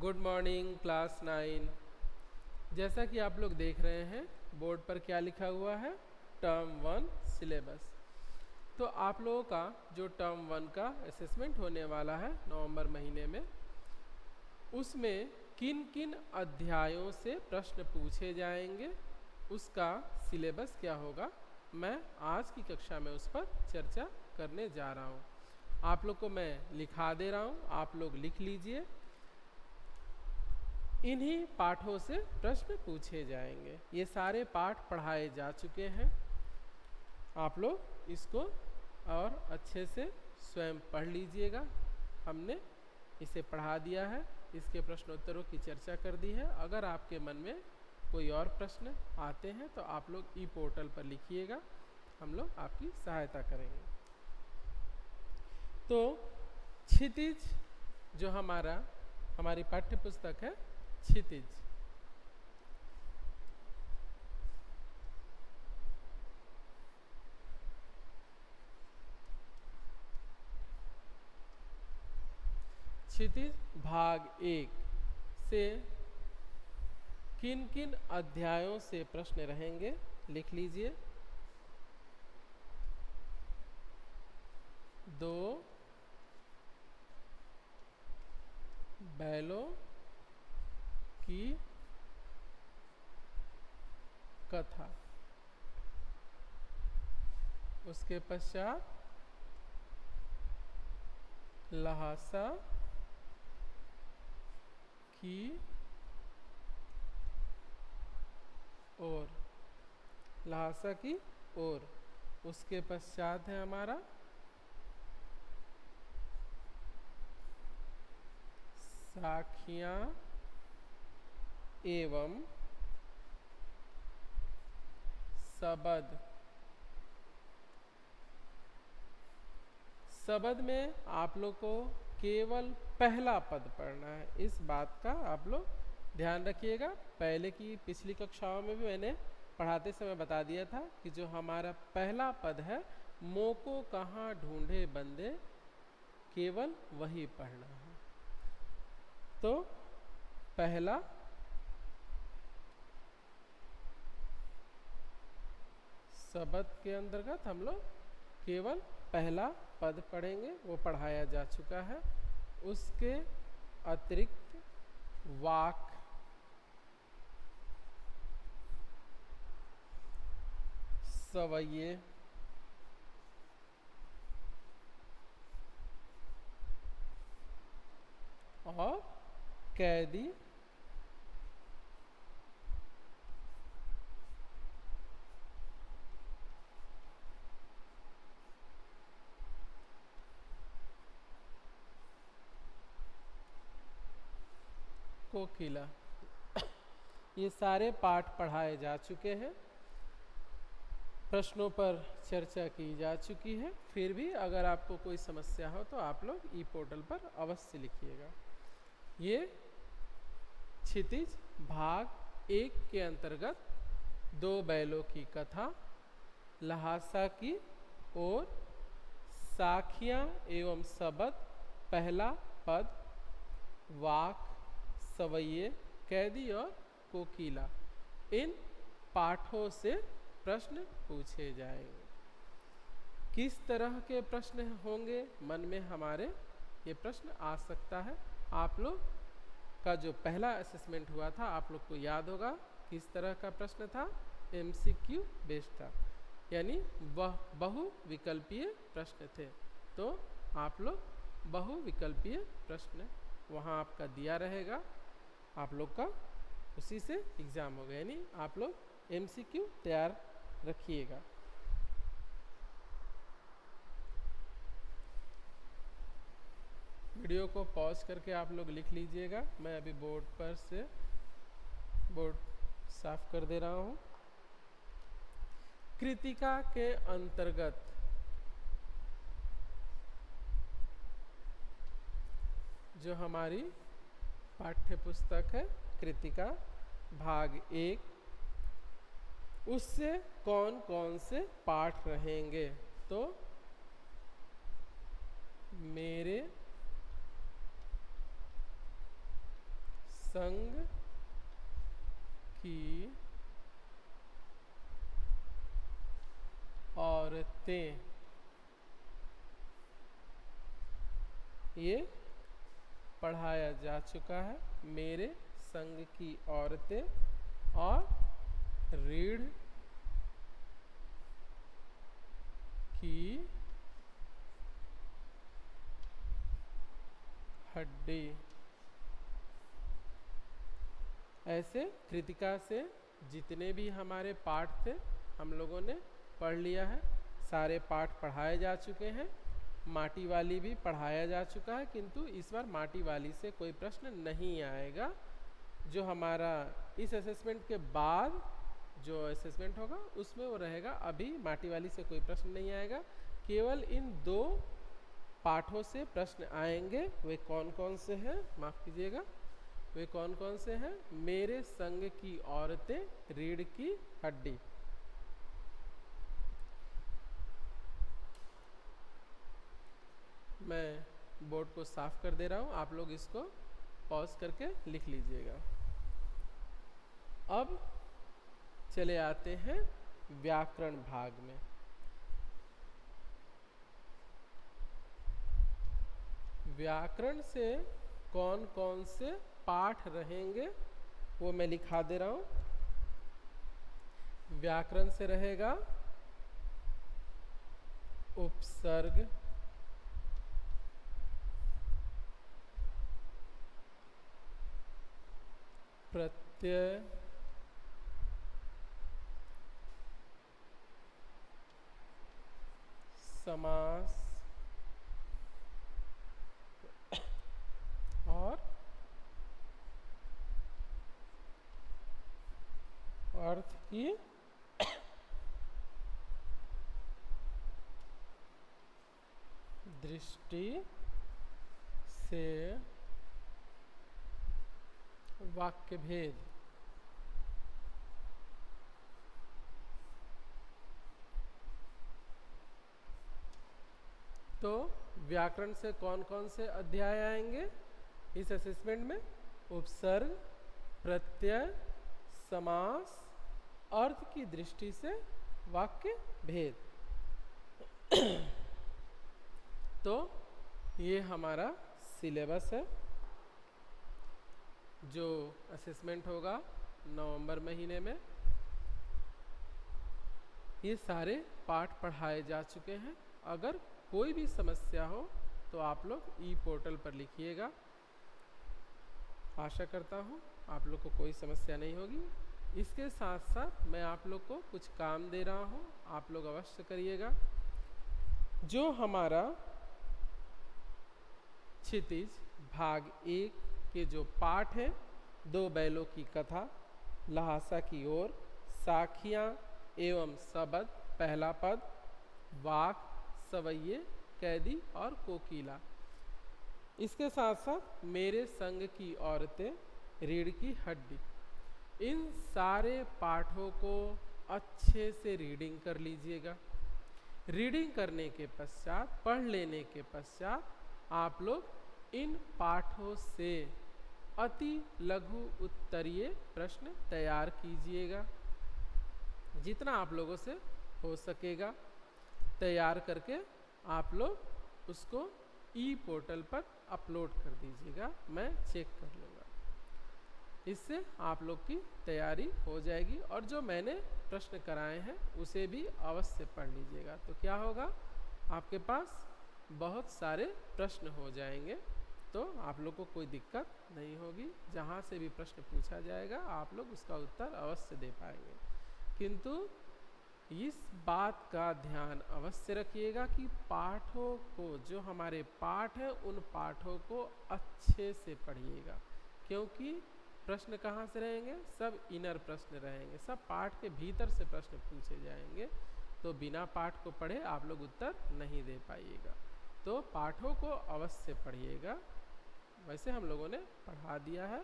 Good morning class 9। जैसा कि आप लोग देख रहे हैं बोर्ड पर क्या लिखा हुआ है, टर्म 1 सिलेबस। तो आप लोगों का जो टर्म 1 का असेसमेंट होने वाला है नवंबर महीने में, उसमें किन किन अध्यायों से प्रश्न पूछे जाएंगे, उसका सिलेबस क्या होगा, मैं आज की कक्षा में उस पर चर्चा करने जा रहा हूँ। आप लोग को मैं लिखा दे रहा हूँ, आप लोग लिख लीजिए। इन्हीं पाठों से प्रश्न पूछे जाएंगे। ये सारे पाठ पढ़ाए जा चुके हैं, आप लोग इसको और अच्छे से स्वयं पढ़ लीजिएगा। हमने इसे पढ़ा दिया है, इसके प्रश्नोत्तरों की चर्चा कर दी है। अगर आपके मन में कोई और प्रश्न आते हैं तो आप लोग ई पोर्टल पर लिखिएगा, हम लोग आपकी सहायता करेंगे। तो क्षितिज जो हमारी पाठ्य पुस्तक है, क्षितिज, क्षितिज भाग 1 से किन किन अध्यायों से प्रश्न रहेंगे लिख लीजिए। 2 बैलों की कथा, उसके पश्चात लहासा की ओर, लहासा की ओर, उसके पश्चात है हमारा साखियां एवं सबद। सबद में आप लोग को केवल पहला पद पढ़ना है, इस बात का आप लोग ध्यान रखिएगा। पहले की पिछली कक्षाओं में भी मैंने पढ़ाते समय बता दिया था कि जो हमारा पहला पद है, मोको कहाँ ढूंढे बंदे, केवल वही पढ़ना है। तो पहला सबद के अंतर्गत हम लोग केवल पहला पद पढ़ेंगे, वो पढ़ाया जा चुका है। उसके अतिरिक्त वाक, सवैये, और कैदी कोकिला, ये सारे पाठ पढ़ाए जा चुके हैं, प्रश्नों पर चर्चा की जा चुकी है। फिर भी अगर आपको कोई समस्या हो तो आप लोग ई पोर्टल पर अवश्य लिखिएगा। ये क्षितिज भाग 1 के अंतर्गत 2 बैलों की कथा, लहासा की ओर, साखियां एवं सबद, पहला पद, वाक, सवैये, कैदी और कोकिला, इन पाठों से प्रश्न पूछे जाएंगे। किस तरह के प्रश्न होंगे, मन में हमारे ये प्रश्न आ सकता है। आप लोग का जो पहला असेसमेंट हुआ था, आप लोग को याद होगा किस तरह का प्रश्न था, MCQ बेस्ड था, यानी वह बहुविकल्पीय प्रश्न थे। तो आप लोग बहुविकल्पीय प्रश्न वहाँ आपका दिया रहेगा, आप लोग का उसी से एग्जाम होगा, यानी आप लोग MCQ तैयार रखिएगा। वीडियो को पॉज करके आप लोग लिख लीजिएगा। मैं अभी बोर्ड पर से बोर्ड साफ कर दे रहा हूँ। कृतिका के अंतर्गत जो हमारी पाठ्य पुस्तक है कृतिका भाग 1, उससे कौन कौन से पाठ रहेंगे, तो मेरे संग की औरतें, ये पढ़ाया जा चुका है। मेरे संग की औरतें और रीढ़ की हड्डी। ऐसे कृतिका से जितने भी हमारे पाठ थे हम लोगों ने पढ़ लिया है। सारे पाठ पढ़ाए जा चुके हैं। माटी वाली भी पढ़ाया जा चुका है, किंतु इस बार माटी वाली से कोई प्रश्न नहीं आएगा। जो हमारा इस असेसमेंट के बाद जो असेसमेंट होगा उसमें वो रहेगा। अभी माटी वाली से कोई प्रश्न नहीं आएगा। केवल इन 2 पाठों से प्रश्न आएंगे। वे कौन कौन से हैं, माफ़ कीजिएगा, वे कौन कौन से हैं? मेरे संग की औरतें, रीढ़ की हड्डी। मैं बोर्ड को साफ कर दे रहा हूँ, आप लोग इसको पॉज करके लिख लीजिएगा। अब चले आते हैं व्याकरण भाग में। व्याकरण से कौन कौन से पाठ रहेंगे वो मैं लिखा दे रहा हूँ। व्याकरण से रहेगा उपसर्ग, प्रत्यय, समास और अर्थ की दृष्टि से वाक्य भेद। तो व्याकरण से कौन कौन से अध्याय आएंगे इस असेसमेंट में? उपसर्ग, प्रत्यय, समास, अर्थ की दृष्टि से वाक्य भेद। तो ये हमारा सिलेबस है जो असेसमेंट होगा नवंबर महीने में। ये सारे पाठ पढ़ाए जा चुके हैं। अगर कोई भी समस्या हो तो आप लोग ई पोर्टल पर लिखिएगा। आशा करता हूँ आप लोग को कोई समस्या नहीं होगी। इसके साथ साथ मैं आप लोग को कुछ काम दे रहा हूँ, आप लोग अवश्य करिएगा। जो हमारा क्षितिज भाग 1 के जो पाठ हैं, 2 बैलों की कथा, लहासा की ओर, साखियाँ एवं सबद, पहला पद, वाक, सवैये, कैदी और कोकिला। इसके साथ साथ मेरे संग की औरतें, रीढ़ की हड्डी। इन सारे पाठों को अच्छे से रीडिंग कर लीजिएगा। रीडिंग करने के पश्चात, पढ़ लेने के पश्चात आप लोग इन पाठों से अति लघु उत्तरीय प्रश्न तैयार कीजिएगा। जितना आप लोगों से हो सकेगा तैयार करके आप लोग उसको ई पोर्टल पर अपलोड कर दीजिएगा, मैं चेक कर लूँगा। इससे आप लोग की तैयारी हो जाएगी। और जो मैंने प्रश्न कराए हैं उसे भी अवश्य पढ़ लीजिएगा। तो क्या होगा, आपके पास बहुत सारे प्रश्न हो जाएंगे, तो आप लोग को कोई दिक्कत नहीं होगी। जहाँ से भी प्रश्न पूछा जाएगा आप लोग उसका उत्तर अवश्य दे पाएंगे। किंतु इस बात का ध्यान अवश्य रखिएगा कि पाठों को, जो हमारे पाठ हैं उन पाठों को अच्छे से पढ़िएगा। क्योंकि प्रश्न कहाँ से रहेंगे? सब इनर प्रश्न रहेंगे, सब पाठ के भीतर से प्रश्न पूछे जाएंगे। तो बिना पाठ को पढ़े आप लोग उत्तर नहीं दे पाइएगा। तो पाठों को अवश्य पढ़िएगा। वैसे हम लोगों ने पढ़ा दिया है,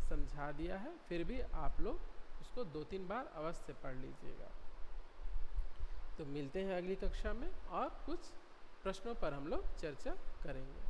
समझा दिया है, फिर भी आप लोग उसको 2-3 बार अवश्य पढ़ लीजिएगा। तो मिलते हैं अगली कक्षा में और कुछ प्रश्नों पर हम लोग चर्चा करेंगे।